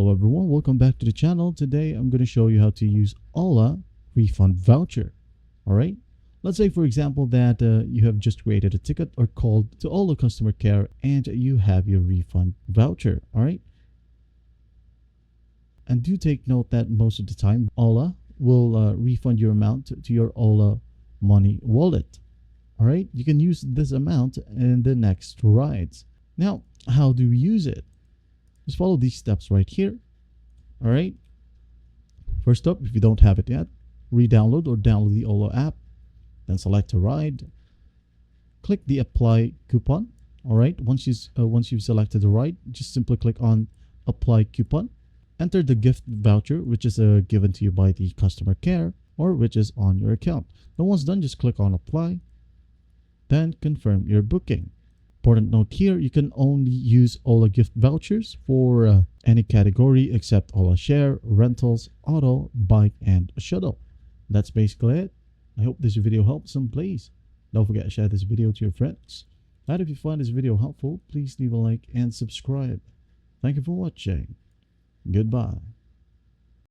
Hello everyone, welcome back to the channel. Today I'm going to show you how to use OLA Refund Voucher. Alright, let's say for example that you have just created a ticket or called to OLA customer care and you have your refund voucher. Alright, and do take note that most of the time OLA will refund your amount to your OLA money wallet. Alright, you can use this amount in the next rides. Now, how do you use it? Just follow these steps right here. All right. First up, if you don't have it yet, re-download or download the OLA app. Then select a ride. Click the apply coupon. All right. Once you've selected the ride, just simply click on apply coupon. Enter the gift voucher, which is given to you by the customer care or which is on your account. Then once done, just click on apply. Then confirm your booking. Important note here, you can only use OLA gift vouchers for any category except OLA share, rentals, auto, bike, and shuttle. That's basically it. I hope this video helps and please don't forget to share this video to your friends. And if you find this video helpful, please leave a like and subscribe. Thank you for watching. Goodbye.